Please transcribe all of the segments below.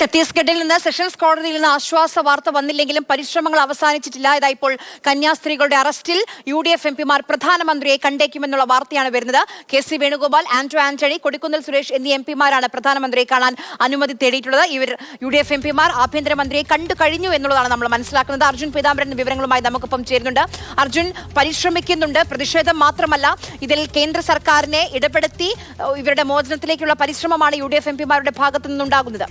ഛത്തീസ്ഗഡിൽ നിന്ന് സെഷൻസ് കോടതിയിൽ നിന്ന് ആശ്വാസ വാർത്ത വന്നില്ലെങ്കിലും പരിശ്രമങ്ങൾ അവസാനിച്ചിട്ടില്ല. ഇതായിപ്പോൾ കന്യാസ്ത്രീകളുടെ അറസ്റ്റിൽ UDF എംപിമാർ പ്രധാനമന്ത്രിയെ കണ്ടേക്കുമെന്നുള്ള വാർത്തയാണ് വരുന്നത്. KC വേണുഗോപാൽ, ആന്റണി, കൊടിക്കുന്നിൽ സുരേഷ് എന്നീ എംപിമാരാണ് പ്രധാനമന്ത്രിയെ കാണാൻ അനുമതി തേടിയിട്ടുള്ളത്. ഇവർ UDF എംപിമാർ ആഭ്യന്തരമന്ത്രിയെ കണ്ടു കഴിഞ്ഞു എന്നുള്ളതാണ് നമ്മൾ മനസ്സിലാക്കുന്നത്. അർജുൻ പീതാംബരൻ വിവരങ്ങളുമായി നമുക്കൊപ്പം ചേരുന്നുണ്ട്. അർജുൻ, പരിശ്രമിക്കുന്നുണ്ട്, പ്രതിഷേധം മാത്രമല്ല, ഇതിൽ കേന്ദ്ര സർക്കാരിനെ ഇടപെടുത്തി ഇവരുടെ മോചനത്തിലേക്കുള്ള പരിശ്രമമാണ് UDF എംപിമാരുടെ ഭാഗത്തു നിന്നുണ്ടാകുന്നത്.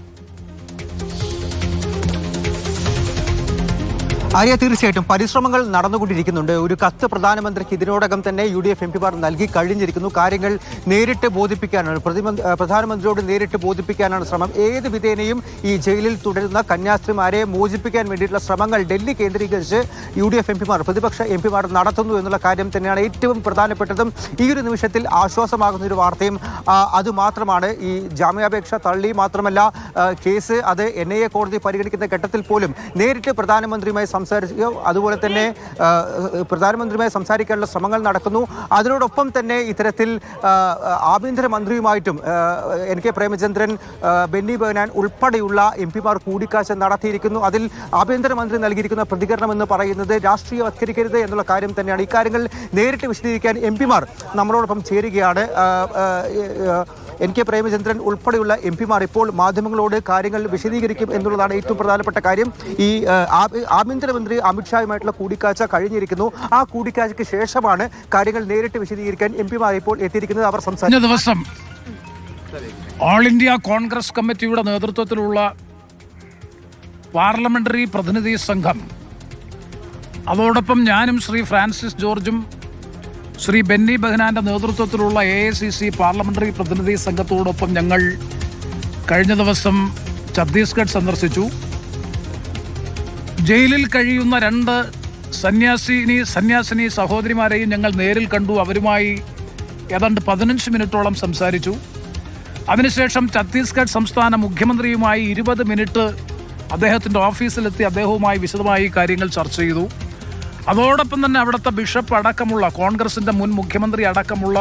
ആര്യ, തീർച്ചയായിട്ടും പരിശ്രമങ്ങൾ നടന്നുകൊണ്ടിരിക്കുന്നുണ്ട്. ഒരു കത്ത് പ്രധാനമന്ത്രിക്ക് ഇതിനോടകം തന്നെ UDF എംപിമാർ നൽകി കഴിഞ്ഞിരിക്കുന്നു. കാര്യങ്ങൾ നേരിട്ട് ബോധിപ്പിക്കാനാണ്, പ്രധാനമന്ത്രിയോട് നേരിട്ട് ബോധിപ്പിക്കാനാണ് ശ്രമം. ഏത് വിധേനയും ഈ ജയിലിൽ തുടരുന്ന കന്യാസ്ത്രീമാരെ മോചിപ്പിക്കാൻ വേണ്ടിയിട്ടുള്ള ശ്രമങ്ങൾ ഡൽഹി കേന്ദ്രീകരിച്ച് UDF എംപിമാർ, പ്രതിപക്ഷ എംപിമാർ നടത്തുന്നു എന്നുള്ള കാര്യം തന്നെയാണ് ഏറ്റവും പ്രധാനപ്പെട്ടതും ഈ ഒരു നിമിഷത്തിൽ ആശ്വാസമാകുന്ന ഒരു വാർത്തയും. അതുമാത്രമാണ്, ഈ ജാമ്യാപേക്ഷ തള്ളി മാത്രമല്ല, കേസ് അത് NIA കോടതി പരിഗണിക്കുന്ന ഘട്ടത്തിൽ പോലും നേരിട്ട് പ്രധാനമന്ത്രിയുമായി സംസാരിക്കുകയോ അതുപോലെ തന്നെ പ്രധാനമന്ത്രിയുമായി സംസാരിക്കാനുള്ള ശ്രമങ്ങൾ നടക്കുന്നു. അതിനോടൊപ്പം തന്നെ ഇത്തരത്തിൽ ആഭ്യന്തരമന്ത്രിയുമായിട്ടും NK പ്രേമചന്ദ്രൻ, ബെന്നി ബെഹനാൻ ഉൾപ്പെടെയുള്ള എംപിമാർ കൂടിക്കാഴ്ച നടത്തിയിരിക്കുന്നു. അതിൽ ആഭ്യന്തരമന്ത്രി നൽകിയിരിക്കുന്ന പ്രതികരണം എന്ന് പറയുന്നത് രാഷ്ട്രീയവത്കരിക്കരുത് എന്നുള്ള കാര്യം തന്നെയാണ്. ഇക്കാര്യങ്ങൾ നേരിട്ട് വിശദീകരിക്കാൻ എംപിമാർ നമ്മളോടൊപ്പം ചേരുകയാണ്. NK പ്രേമചന്ദ്രൻ ഉൾപ്പെടെയുള്ള എംപിമാർ ഇപ്പോൾ മാധ്യമങ്ങളോട് കാര്യങ്ങൾ വിശദീകരിക്കും എന്നുള്ളതാണ് ഏറ്റവും പ്രധാനപ്പെട്ട കാര്യം. ഈ ആഭ്യന്തരമന്ത്രി അമിത്ഷായുമായിട്ടുള്ള കൂടിക്കാഴ്ച കഴിഞ്ഞിരിക്കുന്നു. ആ കൂടിക്കാഴ്ചയ്ക്ക് ശേഷമാണ് കാര്യങ്ങൾ നേരിട്ട് വിശദീകരിക്കാൻ എംപിമാർ ഇപ്പോൾ എത്തിയിരിക്കുന്നത്. അവർ സംസാരിച്ച ദിവസം ഓൾ ഇന്ത്യ കോൺഗ്രസ് കമ്മിറ്റിയുടെ നേതൃത്വത്തിലുള്ള പാർലമെന്ററി പ്രതിനിധി സംഘം, അതോടൊപ്പം ഞാനും ശ്രീ ഫ്രാൻസിസ് ജോർജും ശ്രീ ബെന്നി ബെഹനാന്റെ നേതൃത്വത്തിലുള്ള AICC പാർലമെന്ററി പ്രതിനിധി സംഘത്തോടൊപ്പം ഞങ്ങൾ കഴിഞ്ഞ ദിവസം ഛത്തീസ്ഗഡ് സന്ദർശിച്ചു. ജയിലിൽ കഴിയുന്ന 2 സന്യാസിനി സഹോദരിമാരെയും ഞങ്ങൾ നേരിൽ കണ്ടു. അവരുമായി ഏതാണ്ട് 15 മിനിറ്റോളം സംസാരിച്ചു. അതിനുശേഷം ഛത്തീസ്ഗഡ് സംസ്ഥാന മുഖ്യമന്ത്രിയുമായി 20 മിനിറ്റ് അദ്ദേഹത്തിൻ്റെ ഓഫീസിലെത്തി അദ്ദേഹവുമായി വിശദമായി കാര്യങ്ങൾ ചർച്ച ചെയ്തു. അതോടൊപ്പം തന്നെ അവിടുത്തെ ബിഷപ്പ് അടക്കമുള്ള, കോൺഗ്രസിൻ്റെ മുൻ മുഖ്യമന്ത്രി അടക്കമുള്ള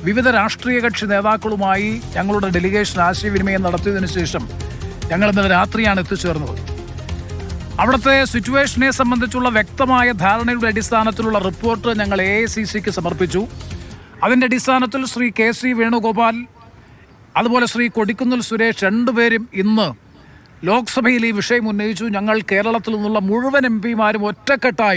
വിവിധ രാഷ്ട്രീയ കക്ഷി നേതാക്കളുമായി ഞങ്ങളുടെ ഡെലിഗേഷൻ ആശയവിനിമയം നടത്തിയതിനു ശേഷം ഞങ്ങൾ ഇന്നലെ രാത്രിയാണ് എത്തിച്ചേർന്നത്. അവിടുത്തെ സിറ്റുവേഷനെ സംബന്ധിച്ചുള്ള വ്യക്തമായ ധാരണയുടെ അടിസ്ഥാനത്തിലുള്ള റിപ്പോർട്ട് ഞങ്ങൾ AICCക്ക് സമർപ്പിച്ചു. അതിൻ്റെ അടിസ്ഥാനത്തിൽ ശ്രീ KC വേണുഗോപാൽ അതുപോലെ ശ്രീ കൊടിക്കുന്നിൽ സുരേഷ് രണ്ടുപേരും ഇന്ന് ലോക്സഭയിൽ ഈ വിഷയം ഉന്നയിച്ചു. ഞങ്ങൾ കേരളത്തിൽ നിന്നുള്ള മുഴുവൻ എംപിമാരും ഒറ്റക്കെട്ടായി